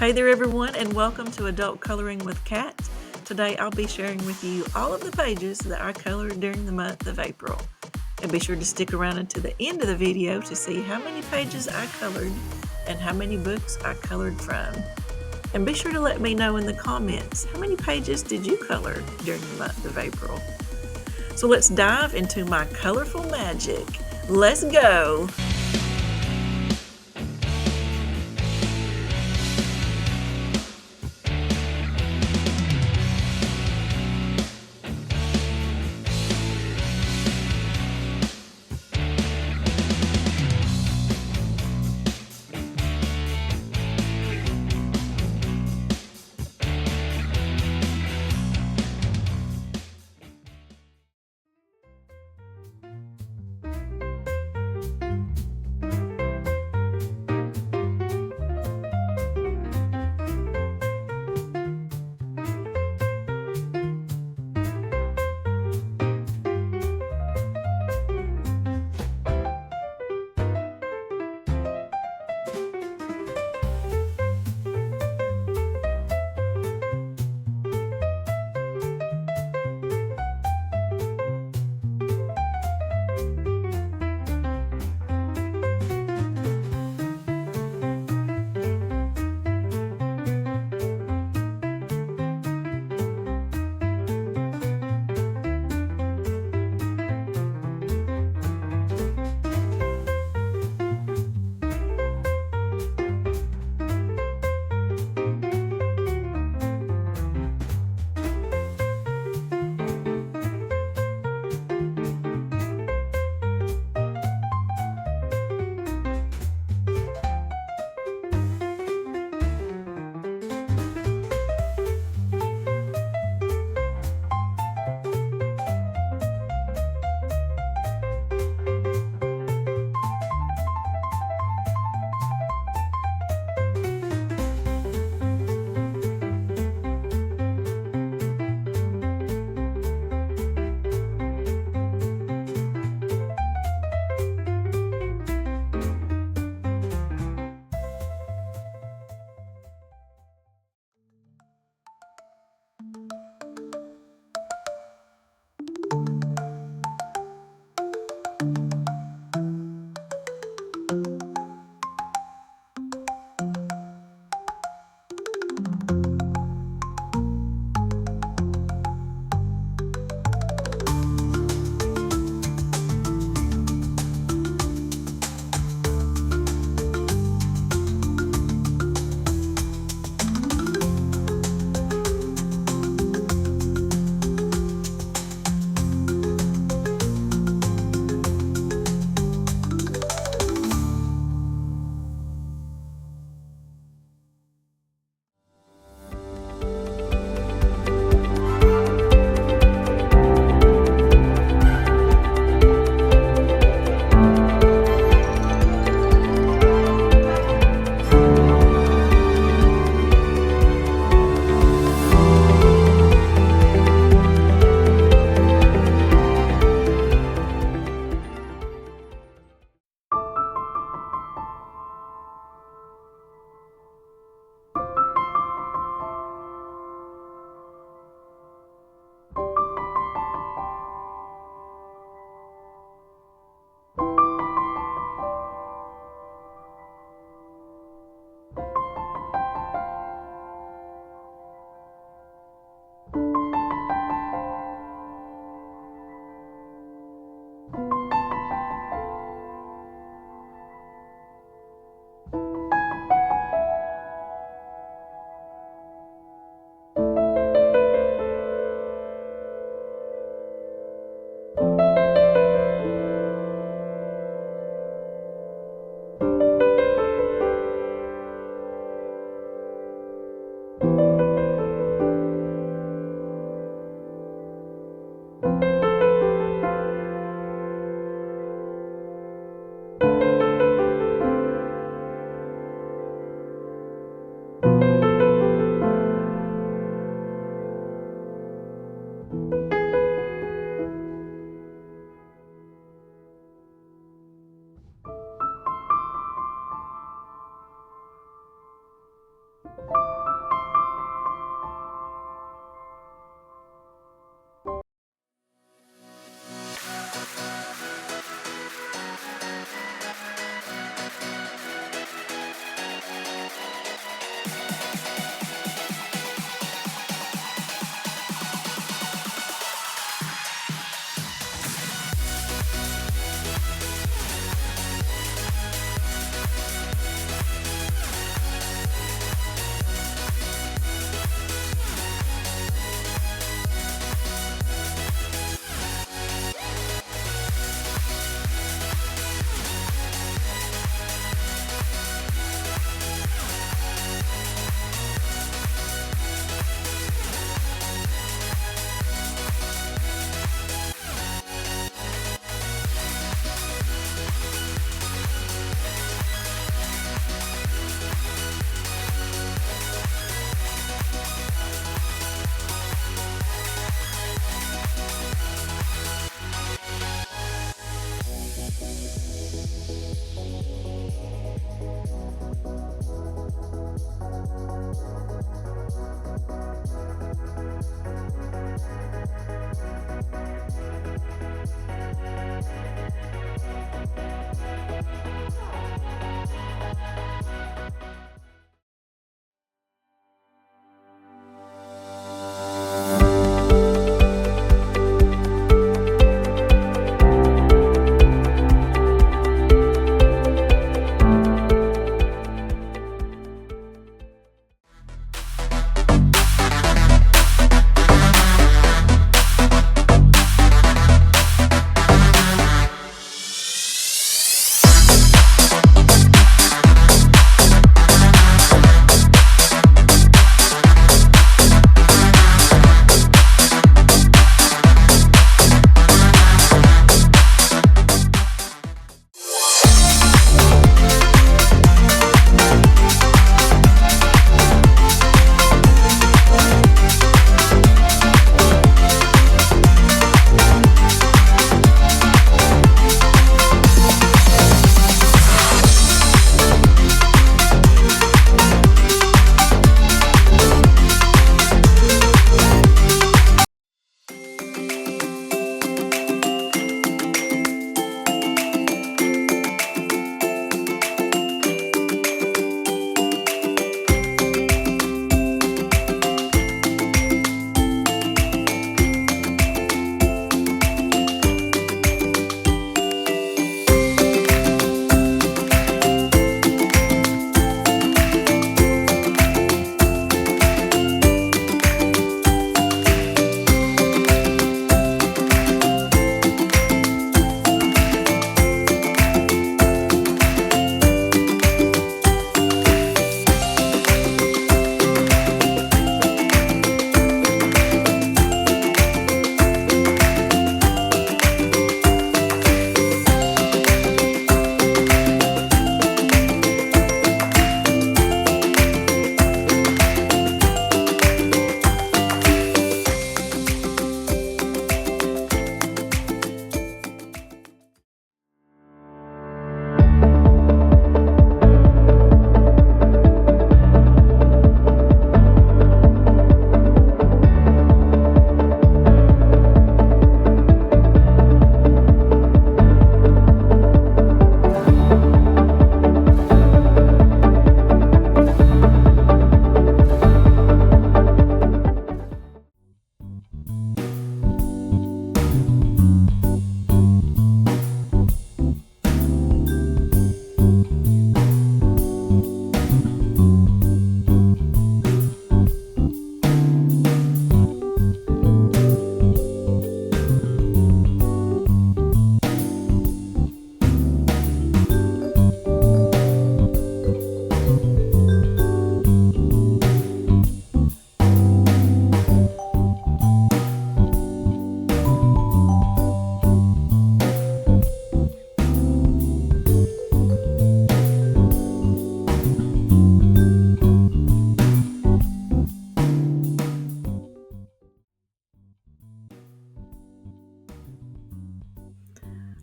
Hey there everyone, and welcome to Adult Coloring with Kat. Today I'll be sharing with you all of the pages that I colored during the month of April. And be sure to stick around until the end of the video to see how many pages I colored and how many books I colored from. And be sure to let me know in the comments, how many pages did you color during the month of April? So let's dive into my colorful magic. Let's go!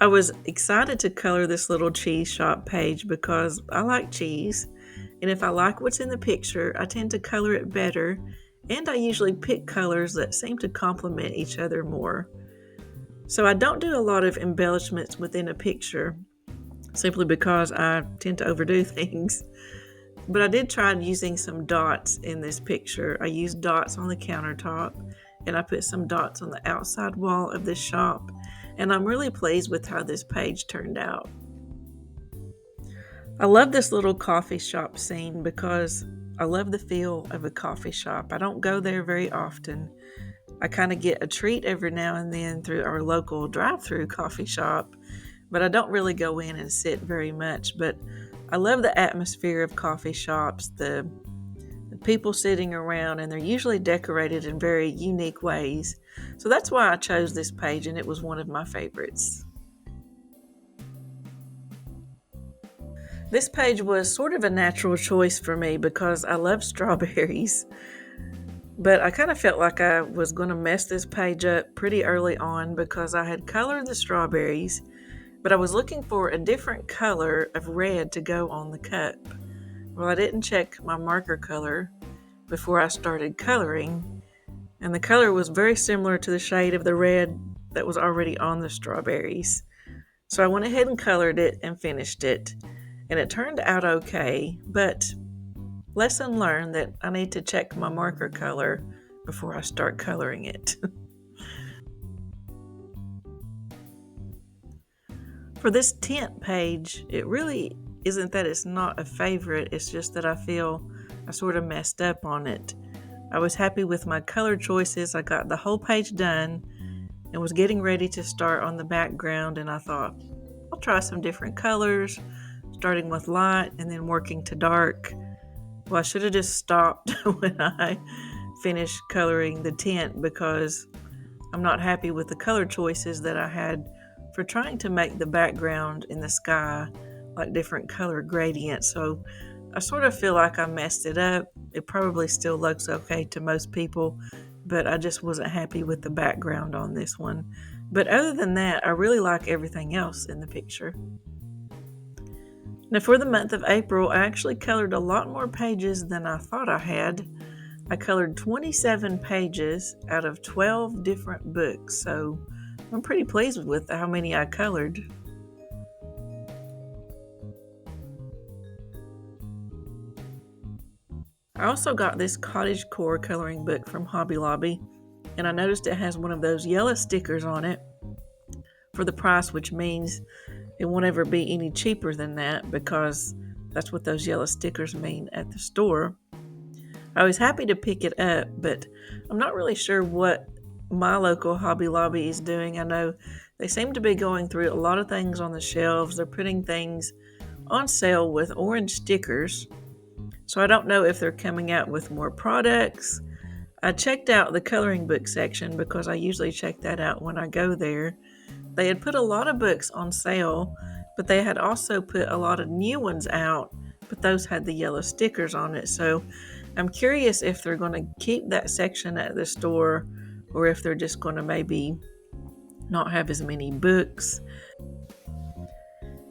I was excited to color this little cheese shop page because I like cheese, and if I like what's in the picture, I tend to color it better, and I usually pick colors that seem to complement each other more. So I don't do a lot of embellishments within a picture, simply because I tend to overdo things. But I did try using some dots in this picture. I used dots on the countertop, and I put some dots on the outside wall of this shop, and I'm really pleased with how this page turned out. I love this little coffee shop scene because I love the feel of a coffee shop. I don't go there very often. I kind of get a treat every now and then through our local drive-through coffee shop, but I don't really go in and sit very much. But I love the atmosphere of coffee shops, the people sitting around, and they're usually decorated in very unique ways. So that's why I chose this page, and it was one of my favorites. This page was sort of a natural choice for me because I love strawberries. But I kind of felt like I was going to mess this page up pretty early on because I had colored the strawberries, but I was looking for a different color of red to go on the cup. Well, I didn't check my marker color before I started coloring, and the color was very similar to the shade of the red that was already on the strawberries. So I went ahead and colored it and finished it, and it turned out okay, but lesson learned that I need to check my marker color before I start coloring it. For this tent page, it really isn't that it's not a favorite, it's just that I feel I sort of messed up on it. I was happy with my color choices. I got the whole page done and was getting ready to start on the background, and I thought, I'll try some different colors, starting with light and then working to dark. Well, I should have just stopped when I finished coloring the tent because I'm not happy with the color choices that I had for trying to make the background in the sky like different color gradients. So I sort of feel like I messed it up. It probably still looks okay to most people, but I just wasn't happy with the background on this one. But other than that, I really like everything else in the picture. Now for the month of April, I actually colored a lot more pages than I thought I had. I colored 27 pages out of 12 different books, so I'm pretty pleased with how many I colored. I also got this cottagecore coloring book from Hobby Lobby, and I noticed it has one of those yellow stickers on it for the price, which means it won't ever be any cheaper than that because that's what those yellow stickers mean at the store. I was happy to pick it up, but I'm not really sure what my local Hobby Lobby is doing. I know they seem to be going through a lot of things on the shelves. They're putting things on sale with orange stickers. So I don't know if they're coming out with more products. I checked out the coloring book section because I usually check that out when I go there. They had put a lot of books on sale, but they had also put a lot of new ones out, but those had the yellow stickers on it. So I'm curious if they're going to keep that section at the store or if they're just going to maybe not have as many books.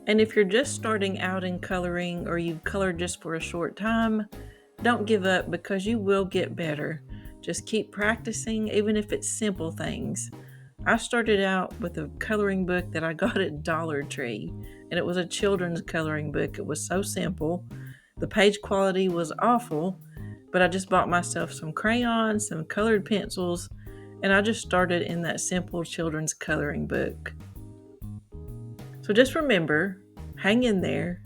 And if you're just starting out in coloring or you've colored just for a short time, don't give up because you will get better. Just keep practicing, even if it's simple things. I started out with a coloring book that I got at Dollar Tree, and it was a children's coloring book. It was so simple. The page quality was awful, but I just bought myself some crayons, some colored pencils, and I just started in that simple children's coloring book. So just remember, hang in there.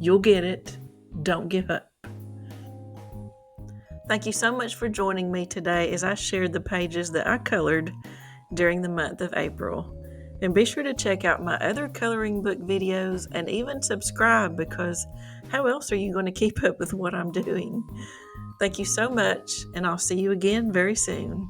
You'll get it. Don't give up. Thank you so much for joining me today as I shared the pages that I colored during the month of April. And be sure to check out my other coloring book videos and even subscribe because how else are you going to keep up with what I'm doing? Thank you so much, and I'll see you again very soon.